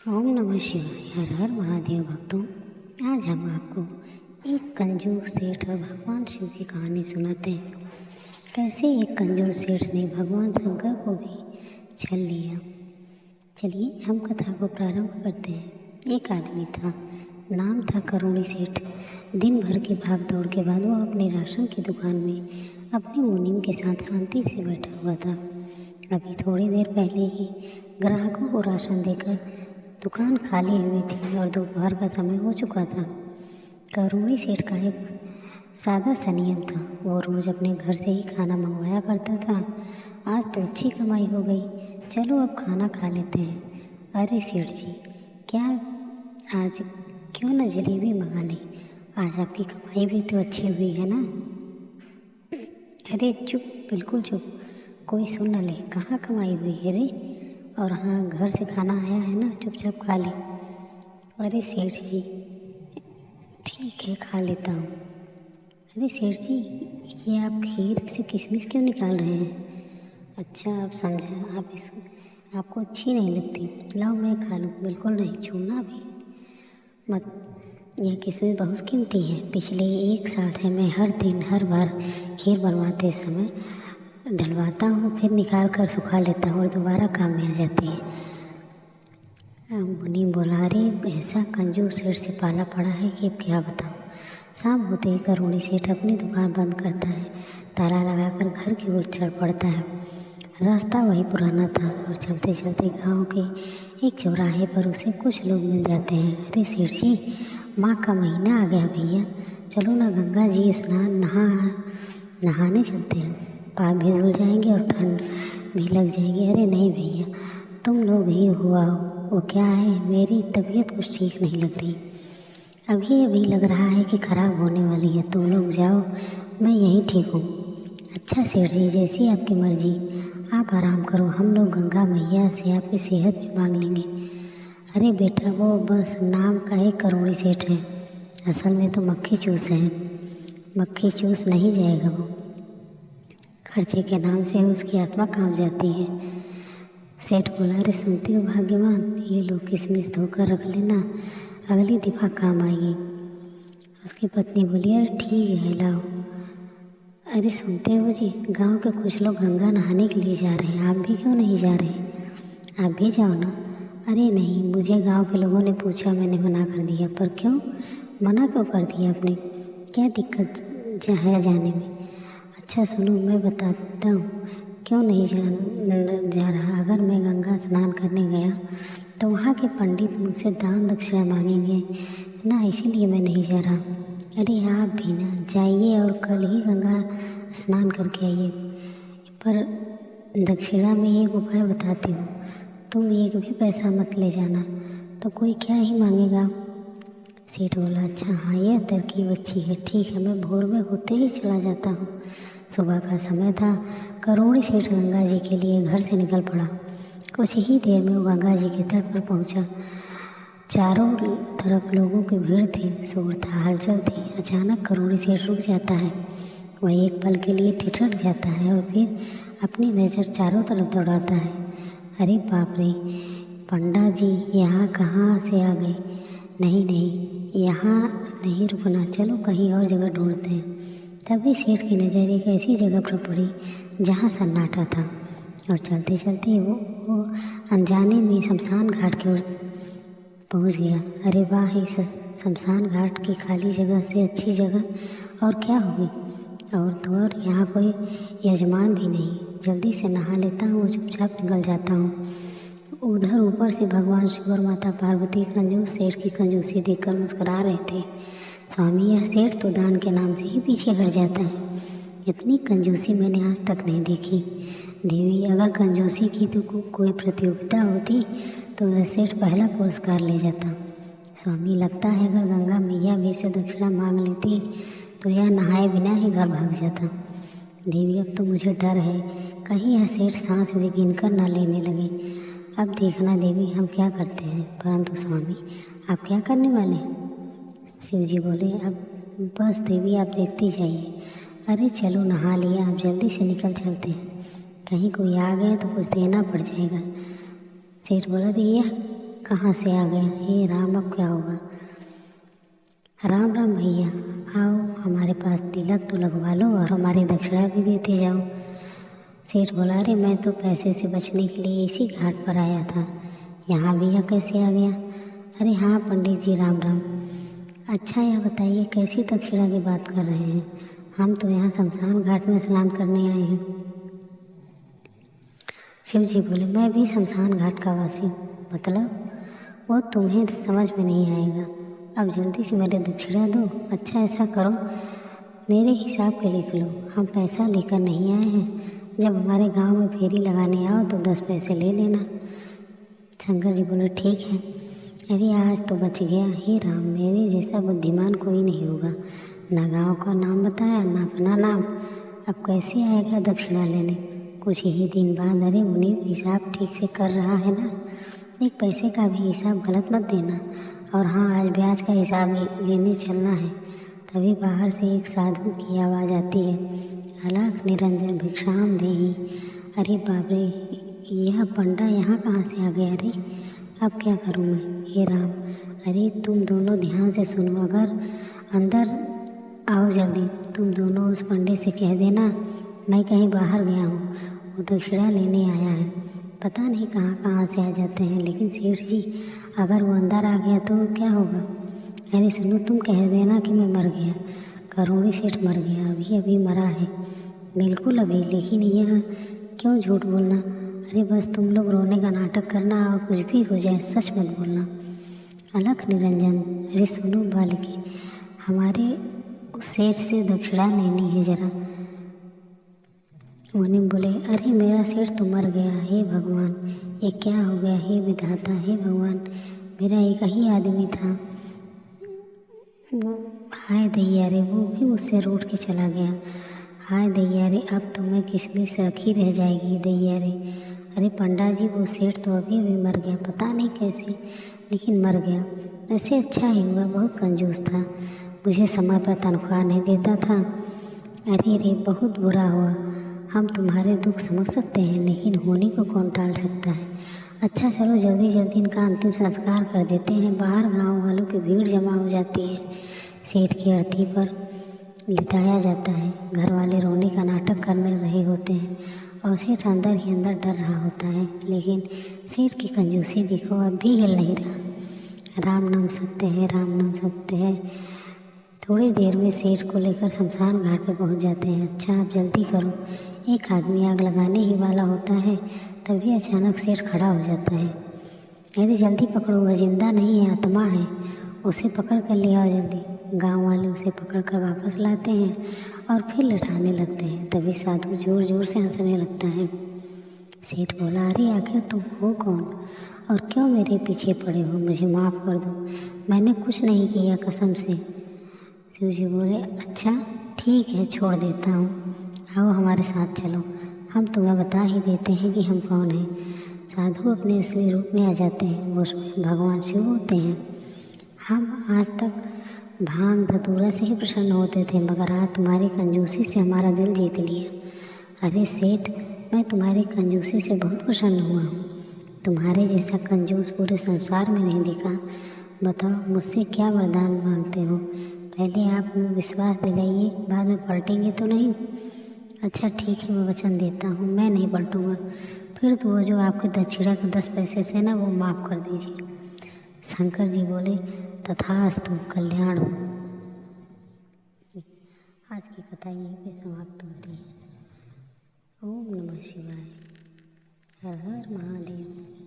ओम नमः शिवाय। हर हर महादेव भक्तों, आज हम आपको एक कंजूस सेठ और भगवान शिव की कहानी सुनाते हैं। कैसे एक कंजूस सेठ ने भगवान शंकर को भी छल लिया। चलिए हम कथा को प्रारंभ करते हैं। एक आदमी था, नाम था करोड़ी सेठ। दिन भर की भाग दौड़ के बाद वो अपनी राशन की दुकान में अपने मुनीम के साथ शांति से बैठा हुआ था। अभी थोड़ी देर पहले ही ग्राहकों को राशन देकर दुकान खाली हुई थी और दोपहर का समय हो चुका था। करोड़ी सेठ का एक सादा सा नियम था, वो रोज़ अपने घर से ही खाना मंगवाया करता था। आज तो अच्छी कमाई हो गई, चलो अब खाना खा लेते हैं। अरे सेठ जी, क्या आज क्यों न जलेबी मंगा लें? आज आपकी कमाई भी तो अच्छी हुई है ना। अरे चुप, बिल्कुल चुप, कोई सुन न ले। कहाँ कमाई हुई है रे? और हाँ, घर से खाना आया है ना, चुपचाप खा ले। अरे सेठ जी, ठीक है खा लेता हूँ। अरे सेठ जी, ये आप खीर से किशमिश क्यों निकाल रहे हैं? अच्छा, आप समझा, आपको अच्छी नहीं लगती। लाओ मैं खा लूँ। बिल्कुल नहीं, छूना भी मत। यह किशमिश बहुत कीमती है। पिछले 1 साल से मैं हर दिन हर बार खीर बनवाते समय डलवाता हूँ, फिर निकाल कर सुखा लेता हूँ और दोबारा काम में आ जाती है। मुनीम बोला, अरे ऐसा कंजूस सेठ से पाला पड़ा है कि अब क्या बताऊँ। शाम होते ही करोड़ी सेठ अपनी दुकान बंद करता है, ताला लगाकर घर की ओर चढ़ पड़ता है। रास्ता वही पुराना था और चलते चलते गांव के एक चौराहे पर उसे कुछ लोग मिल जाते हैं। अरे सेठ जी, माघ का महीना आ गया भैया, चलो ना गंगा जी स्नान नहाने चलते हैं। पाप भी धुल जाएंगे और ठंड भी लग जाएगी। अरे नहीं भैया, तुम लोग ही हुआ हो। वो क्या है, मेरी तबीयत कुछ ठीक नहीं लग रही। अभी अभी लग रहा है कि खराब होने वाली है। तुम लोग जाओ, मैं यहीं ठीक हूँ। अच्छा सेठ जी, जैसी आपकी मर्जी, आप आराम करो, हम लोग गंगा मैया से आपकी सेहत भी मांग लेंगे। अरे बेटा, वो बस नाम का एक करोड़ी सेठ है, असल में तो मक्खी चूस है। मक्खी चूस नहीं जाएगा वो, खर्चे के नाम से उसकी आत्मा कांप जाती है। सेठ बोला, अरे सुनती हो भाग्यवान, ये लो किशमिश धोकर रख लेना, अगली दफ़ा काम आएगी। उसकी पत्नी बोली, अरे ठीक है लाओ। अरे सुनते हो जी, गांव के कुछ लोग गंगा नहाने के लिए जा रहे हैं, आप भी क्यों नहीं जा रहे? आप भी जाओ ना। अरे नहीं, मुझे गांव के लोगों ने पूछा, मैंने मना कर दिया। पर क्यों मना क्यों कर दिया आपने? क्या दिक्कत है जाने में? अच्छा सुनो, मैं बताता हूँ क्यों नहीं जा रहा। अगर मैं गंगा स्नान करने गया तो वहाँ के पंडित मुझसे दान दक्षिणा मांगेंगे ना, इसीलिए मैं नहीं जा रहा। अरे आप भी ना जाइए और कल ही गंगा स्नान करके आइए। पर दक्षिणा में एक उपाय बताती हूँ, तुम एक भी पैसा मत ले जाना, तो कोई क्या ही मांगेगा। सेठ बोला, अच्छा हाँ, यह तरकीब अच्छी है, ठीक है, मैं भोर में होते ही चला जाता हूँ। सुबह का समय था। करोड़ी सेठ गंगा जी के लिए घर से निकल पड़ा। कुछ ही देर में वो गंगा जी के तट पर पहुँचा। चारों तरफ लोगों की भीड़ थी, शोर था, हलचल थी। अचानक करोड़ी सेठ रुक जाता है। वह एक पल के लिए ठिठक जाता है और फिर अपनी नज़र चारों तरफ दौड़ाता है। अरे बाप रे, पंडा जी यहाँ कहाँ से आ गए? नहीं नहीं, यहाँ नहीं रुकना, चलो कहीं और जगह ढूंढते हैं। तभी सेठ की नज़र एक ऐसी जगह पर पड़ी जहाँ सन्नाटा था और चलते चलते वो अनजाने में शमशान घाट की ओर पहुँच गया। अरे वाह, इस शमशान घाट की खाली जगह से अच्छी जगह और क्या होगी? और तो और यहाँ कोई यजमान भी नहीं। जल्दी से नहा लेता हूँ, चुपचाप निकल जाता हूँ। उधर ऊपर से भगवान शिव और माता पार्वती कंजूस सेठ की कंजूसी देखकर मुस्कुरा रहे थे। स्वामी, यह सेठ तो दान के नाम से ही पीछे हट जाता है। इतनी कंजूसी मैंने आज तक नहीं देखी। देवी, अगर कंजूसी की तो कोई प्रतियोगिता होती तो वह सेठ पहला पुरस्कार ले जाता। स्वामी, लगता है अगर गंगा मैया भी से दक्षिणा मांग लेती तो यह नहाए बिना ही घर भाग जाता। देवी, अब तो मुझे डर है, कहीं यह सेठ सांस भी गिनकर ना लेने लगे। अब देखना देवी, हम क्या करते हैं। परंतु स्वामी, आप क्या करने वाले हैं? शिव जी बोले, अब बस देवी, आप देखती जाइए। अरे चलो नहा लिया, आप जल्दी से निकल चलते हैं, कहीं कोई आ गया तो कुछ देना पड़ जाएगा। सेठ बोला, तो यह कहाँ से आ गया? हे राम, अब क्या होगा? राम राम भैया, आओ हमारे पास तिलक तो लगवा लो और हमारी दक्षिणा भी देते जाओ। सेठ बोला, अरे मैं तो पैसे से बचने के लिए इसी घाट पर आया था, यहाँ भैया कैसे आ गया? अरे हाँ पंडित जी, राम राम। अच्छा यह बताइए कैसी दक्षिणा की बात कर रहे हैं? हम तो यहाँ शमशान घाट में स्नान करने आए हैं। शिव जी बोले, मैं भी शमशान घाट का वासी हूँ। मतलब? वो तुम्हें समझ में नहीं आएगा। अब जल्दी से मेरे दक्षिणा दो। अच्छा ऐसा करो, मेरे हिसाब के लिख लो, हम पैसा लेकर नहीं आए हैं। जब हमारे गांव में फेरी लगाने आओ तो 10 पैसे ले लेना। शंकर जी बोले, ठीक है। अरे आज तो बच गया। हे राम, मेरे जैसा बुद्धिमान कोई नहीं होगा। ना गांव का नाम बताया, ना अपना नाम। अब कैसे आएगा दक्षिणा लेने? कुछ ही दिन बाद, अरे मुनीब हिसाब ठीक से कर रहा है ना? एक पैसे का भी हिसाब गलत मत देना। और हाँ, आज ब्याज का हिसाब लेने चलना है। तभी बाहर से एक साधु की आवाज़ आती है, अलख निरंजन भिक्षाम देहि। अरे बाप रे, यह पंडा यहाँ कहाँ से आ गया? अरे अब क्या करूँ मैं? हे राम, अरे तुम दोनों ध्यान से सुनो, अगर अंदर आओ जल्दी। तुम दोनों उस पंडित से कह देना मैं कहीं बाहर गया हूँ, वो दक्षिणा लेने आया है। पता नहीं कहाँ कहाँ से आ जाते हैं। लेकिन सेठ जी, अगर वो अंदर आ गया तो क्या होगा? अरे सुनो, तुम कह देना कि मैं मर गया। करोड़ी सेठ मर गया, अभी अभी मरा है। बिल्कुल अभी, लेकिन यह क्यों झूठ बोलना? अरे बस तुम लोग रोने का नाटक करना और कुछ भी हो जाए सच मत बोलना। अलख निरंजन, अरे सुनो बालिके, हमारे उस सेठ से दक्षिणा लेनी है जरा। मुनीम बोले, अरे मेरा सेठ तो मर गया। हे भगवान, ये क्या हो गया? हे विधाता, हे भगवान, मेरा एक ही आदमी था। वो हाय दैया रे, वो भी मुझसे रूठ के चला गया। हाय दैया रे, अब तो मैं किशमिश रखी रह जाएगी दैया रे। अरे पंडा जी, वो सेठ तो अभी अभी मर गया, पता नहीं कैसे, लेकिन मर गया। ऐसे अच्छा ही हुआ, बहुत कंजूस था, मुझे समय पर तनख्वाह नहीं देता था। अरे रे, बहुत बुरा हुआ। हम तुम्हारे दुख समझ सकते हैं, लेकिन होने को कौन टाल सकता है। अच्छा चलो जल्दी जल्दी इनका अंतिम संस्कार कर देते हैं। बाहर गांव वालों की भीड़ जमा हो जाती है। सेठ की अर्थी पर लिटाया जाता है। घर वाले रोने का नाटक करने रहे होते हैं और सेठ अंदर ही अंदर डर रहा होता है। लेकिन सेठ की कंजूसी देखो, अब भी हिल नहीं रहा। राम नाम सत्य है, राम नाम सत्य है। थोड़ी देर में सेठ को लेकर शमशान घाट पे पहुंच जाते हैं। अच्छा आप जल्दी करो, एक आदमी आग लगाने ही वाला होता है, तभी अचानक सेठ खड़ा हो जाता है। अरे जल्दी पकड़ो, वह जिंदा नहीं है, आत्मा है, उसे पकड़ कर ले आओ जल्दी। गांव वाले उसे पकड़ कर वापस लाते हैं और फिर लटाने लगते हैं। तभी साधु जोर जोर से हंसने लगता है। सेठ बोला, अरे आखिर तुम हो कौन और क्यों मेरे पीछे पड़े हो? मुझे माफ़ कर दो, मैंने कुछ नहीं किया, कसम से। शिव जी बोले, अच्छा ठीक है, छोड़ देता हूँ, आओ हमारे साथ चलो, हम तुम्हें बता ही देते हैं कि हम कौन हैं। साधु अपने असली रूप में आ जाते हैं, वो स्वयं भगवान शिव होते हैं। हम आज तक भांग धतूरा से ही प्रसन्न होते थे, मगर आज तुम्हारी कंजूसी से हमारा दिल जीत लिया। अरे सेठ, मैं तुम्हारी कंजूसी से बहुत प्रसन्न हुआ हूँ। तुम्हारे जैसा कंजूस पूरे संसार में नहीं दिखा। बताओ मुझसे क्या वरदान मांगते हो? पहले आप हमें विश्वास दिलाइए, बाद में पलटेंगे तो नहीं? अच्छा ठीक है, मैं वचन देता हूँ, मैं नहीं पलटूंगा। फिर तो वो जो आपके दक्षिणा के 10 पैसे थे ना, वो माफ़ कर दीजिए। शंकर जी बोले, तथास्तु, कल्याण हो। आज की कथा यहीं पे समाप्त होती है। ओम नमः शिवाय। हर हर महादेव।